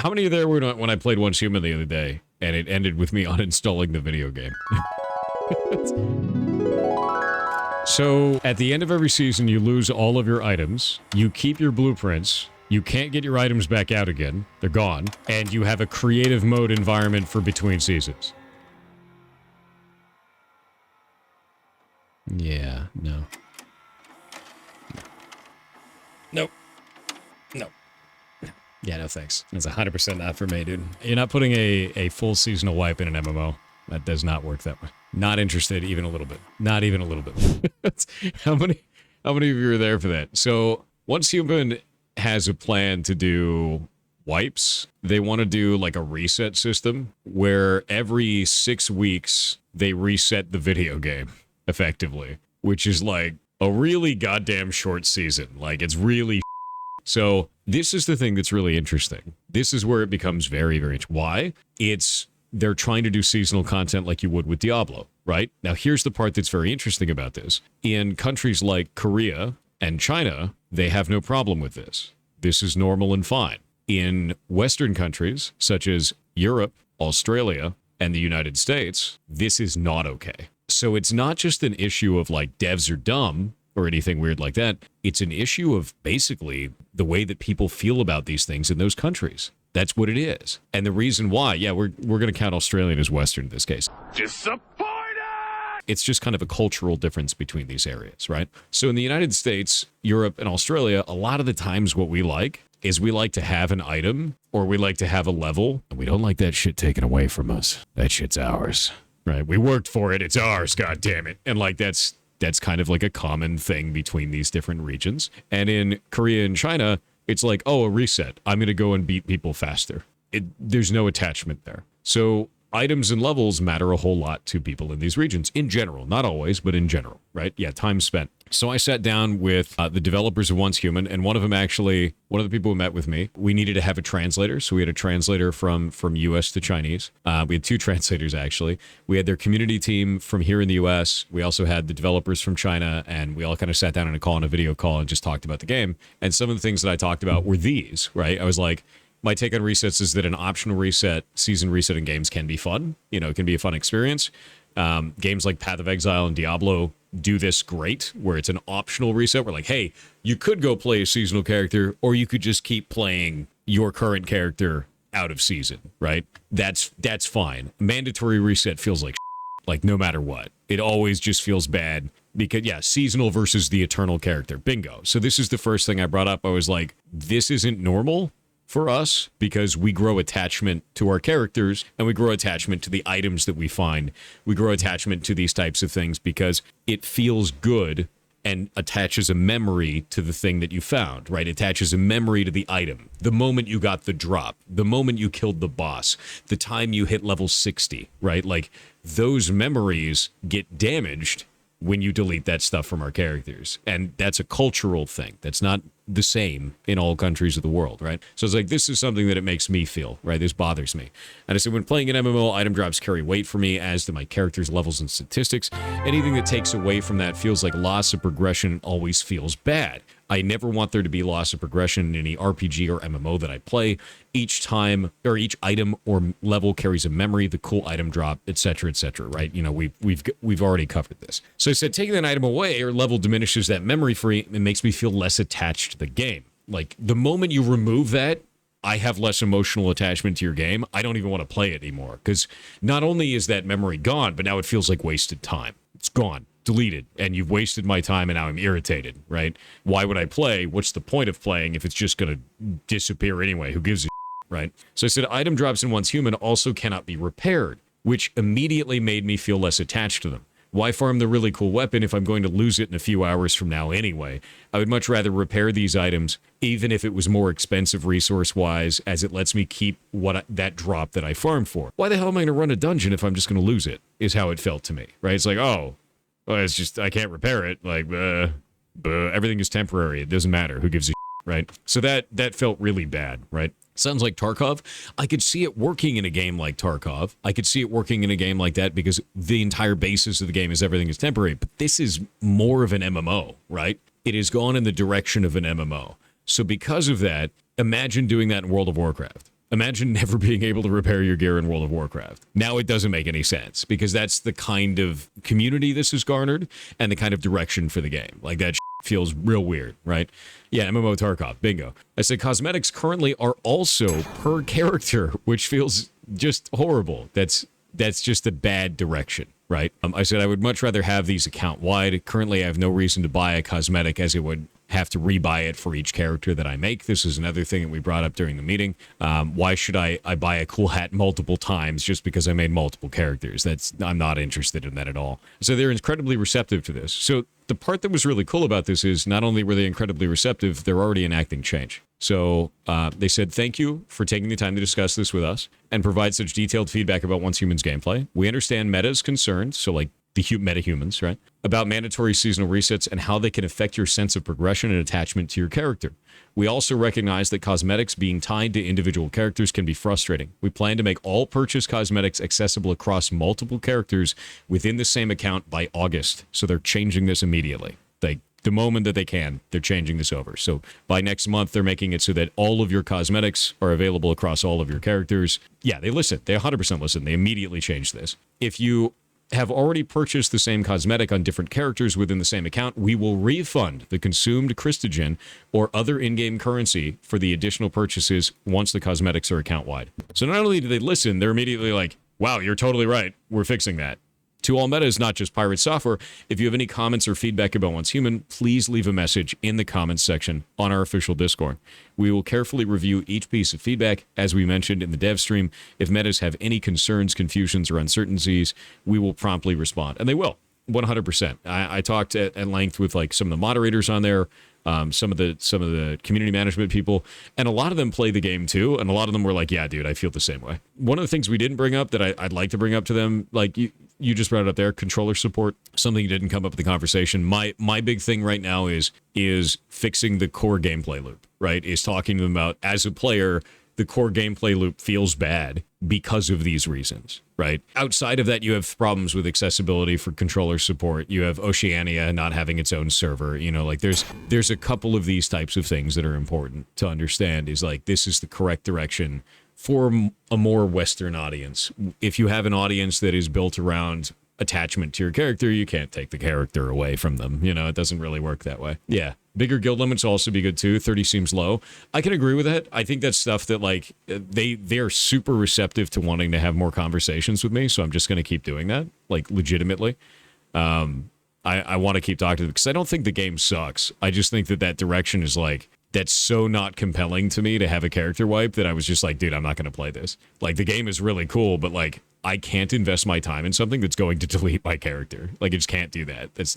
How many of there were when I played Once Human the other day, and it ended with me uninstalling the video game? So, at the end of every season, you lose all of your items. You keep your blueprints. You can't get your items back out again. They're gone. And you have a creative mode environment for between seasons. Yeah, no. Nope. No. Yeah, no thanks. That's 100% not for me, dude. You're not putting a full seasonal wipe in an MMO. That does not work that way. Not interested even a little bit. Not even a little bit. How many of you are there for that? So, Once Human has a plan to do wipes. They want to do like a reset system where every 6 weeks they reset the video game effectively, which is like a really goddamn short season. Like it's really so this is the thing that's really interesting. This is where it becomes very, very why? They're trying to do seasonal content like you would with Diablo, right? Now here's the part that's very interesting about this. In countries like Korea and China, they have no problem with this. This is normal and fine. In Western countries, such as Europe, Australia, and the United States, this is not okay. So it's not just an issue of like devs are dumb or anything weird like that. It's an issue of basically the way that people feel about these things in those countries. That's what it is. And the reason why, yeah, we're going to count Australian as Western in this case. Disappointed! It's just kind of a cultural difference between these areas, right? So in the United States, Europe, and Australia, a lot of the times what we like is we like to have an item or we like to have a level. And we don't like that shit taken away from us. That shit's ours, right? We worked for it. It's ours, God damn it. And like that's kind of like a common thing between these different regions. And in Korea and China, it's like, oh, a reset. I'm going to go and beat people faster. There's no attachment there. So items and levels matter a whole lot to people in these regions in general. Not always, but in general, right? Yeah, time spent. So I sat down with the developers of Once Human, and one of the people who met with me, we needed to have a translator. So we had a translator from US to Chinese. We had 2 translators, actually. We had their community team from here in the US. We also had the developers from China, and we all kind of sat down in a call, on a video call, and just talked about the game. And some of the things that I talked about were these, right? I was like, my take on resets is that an optional reset, season reset in games can be fun. You know, it can be a fun experience. Games like Path of Exile and Diablo do this great, where it's an optional reset. We're like, hey, you could go play a seasonal character, or you could just keep playing your current character out of season, right? That's fine. Mandatory reset feels like no matter what. It always just feels bad because, yeah, seasonal versus the eternal character. Bingo. So this is the first thing I brought up. I was like, this isn't normal for us because we grow attachment to our characters and we grow attachment to the items that we find. We grow attachment to these types of things because it feels good and attaches a memory to the thing that you found, right? Attaches a memory to the item. The moment you got the drop, the moment you killed the boss, the time you hit level 60, right? Like those memories get damaged when you delete that stuff from our characters. And that's a cultural thing. That's not the same in all countries of the world, right? So it's like, this is something that it makes me feel, right? This bothers me. And I said, when playing an MMO, item drops carry weight for me, as do my characters' levels and statistics. Anything that takes away from that feels like loss of progression always feels bad. I never want there to be loss of progression in any RPG or MMO that I play. Each time, or each item or level carries a memory, the cool item drop, etc., right? You know, we've already covered this. So I said, taking that item away or level diminishes that memory free. It makes me feel less attached to the game. Like the moment you remove that, I have less emotional attachment to your game. I don't even want to play it anymore because not only is that memory gone, but now it feels like wasted time. It's gone. Deleted, and you've wasted my time, and now I'm irritated, right? Why would I play? What's the point of playing if it's just going to disappear anyway? Who gives a right? So I said item drops in Once Human also cannot be repaired, which immediately made me feel less attached to them. Why farm the really cool weapon if I'm going to lose it in a few hours from now anyway? I would much rather repair these items, even if it was more expensive resource-wise, as it lets me keep that drop that I farmed for. Why the hell am I going to run a dungeon if I'm just going to lose it, is how it felt to me, right? It's like, oh, well, it's just, I can't repair it. Like, everything is temporary. It doesn't matter. Who gives a shit, right? So that felt really bad, right? Sounds like Tarkov. I could see it working in a game like Tarkov. I could see it working in a game like that because the entire basis of the game is everything is temporary. But this is more of an MMO, right? It has gone in the direction of an MMO. So because of that, imagine doing that in World of Warcraft. Imagine never being able to repair your gear in World of Warcraft. Now it doesn't make any sense because that's the kind of community this has garnered and the kind of direction for the game. Like that feels real weird, right? Yeah, MMO Tarkov, bingo. I said cosmetics currently are also per character, which feels just horrible. That's just a bad direction, right? I said I would much rather have these account-wide. Currently, I have no reason to buy a cosmetic as it would have to rebuy it for each character that I make. This is another thing that we brought up during the meeting. Why should I buy a cool hat multiple times just because I made multiple characters? I'm not interested in that at all. So they're incredibly receptive to this. So the part that was really cool about this is not only were they incredibly receptive, they're already enacting change. So they said, thank you for taking the time to discuss this with us and provide such detailed feedback about Once Humans gameplay. We understand meta's concerns, so like the meta-humans, right? About mandatory seasonal resets and how they can affect your sense of progression and attachment to your character. We also recognize that cosmetics being tied to individual characters can be frustrating. We plan to make all purchased cosmetics accessible across multiple characters within the same account by August. So they're changing this immediately. The moment that they can, they're changing this over. So by next month, they're making it so that all of your cosmetics are available across all of your characters. Yeah, they listen. They 100% listen. They immediately changed this. If you have already purchased the same cosmetic on different characters within the same account, we will refund the consumed Christogen or other in-game currency for the additional purchases once the cosmetics are account-wide. So not only do they listen, they're immediately like, wow, you're totally right. We're fixing that. To all metas, not just pirate software, if you have any comments or feedback about Once Human, please leave a message in the comments section on our official Discord. We will carefully review each piece of feedback. As we mentioned in the dev stream, if metas have any concerns, confusions, or uncertainties, we will promptly respond. And they will, 100%. I talked at length with like some of the moderators on there, some of the community management people, and a lot of them play the game too, and a lot of them were like, yeah, dude, I feel the same way. One of the things we didn't bring up that I'd like to bring up to them, like you just brought it up there, controller support, something that didn't come up in the conversation. My big thing right now is fixing the core gameplay loop, right? Is talking to them about, as a player, the core gameplay loop feels bad because of these reasons, right? Outside of that, you have problems with accessibility for controller support. You have Oceania not having its own server. You know, like there's a couple of these types of things that are important to understand, is like, this is the correct direction for a more Western audience. If you have an audience that is built around attachment to your character, you can't take the character away from them. You know, it doesn't really work that way. Yeah. Bigger guild limits will also be good too. 30 seems low. I can agree with that. I think that's stuff that like they're super receptive to wanting to have more conversations with me. So I'm just going to keep doing that, like legitimately. I want to keep talking to them because I don't think the game sucks. I just think that direction is like, that's so not compelling to me to have a character wipe that I was just like, dude, I'm not going to play this. Like, the game is really cool, but like, I can't invest my time in something that's going to delete my character. Like, I just can't do that. It's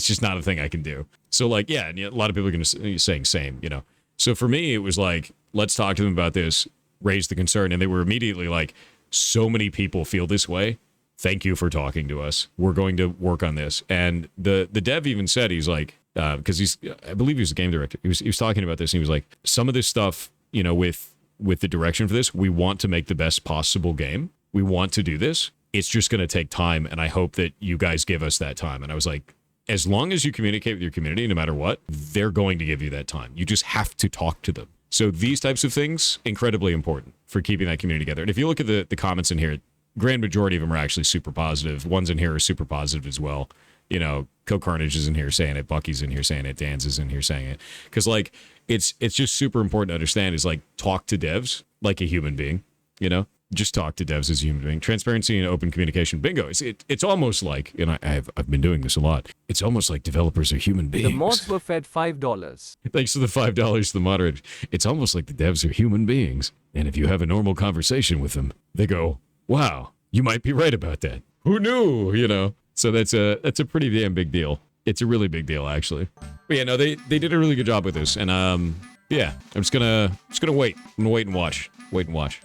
just not a thing I can do. So like, yeah, and a lot of people are going to be saying same, you know. So for me, it was like, let's talk to them about this, raise the concern. And they were immediately like, so many people feel this way. Thank you for talking to us. We're going to work on this. And the dev even said, he's like, because I believe he was the game director. He was talking about this, and he was like, some of this stuff, you know, with the direction for this, we want to make the best possible game. We want to do this. It's just going to take time, and I hope that you guys give us that time. And I was like, as long as you communicate with your community, no matter what, they're going to give you that time. You just have to talk to them. So these types of things, incredibly important for keeping that community together. And if you look at the comments in here, grand majority of them are actually super positive. Ones in here are super positive as well. You know, Kill Carnage is in here saying it, Bucky's in here saying it, Dan's is in here saying it. Because, like, it's just super important to understand is, like, talk to devs like a human being, you know? Just talk to devs as a human being. Transparency and open communication. Bingo. It's almost like, and I've been doing this a lot, it's almost like developers are human beings. The mods were fed $5. Thanks to the $5 to the moderator. It's almost like the devs are human beings. And if you have a normal conversation with them, they go, wow, you might be right about that. Who knew, you know? So that's a pretty damn big deal. It's a really big deal, actually. But yeah, no, they did a really good job with this. And yeah, I'm just gonna wait. I'm gonna wait and watch. Wait and watch.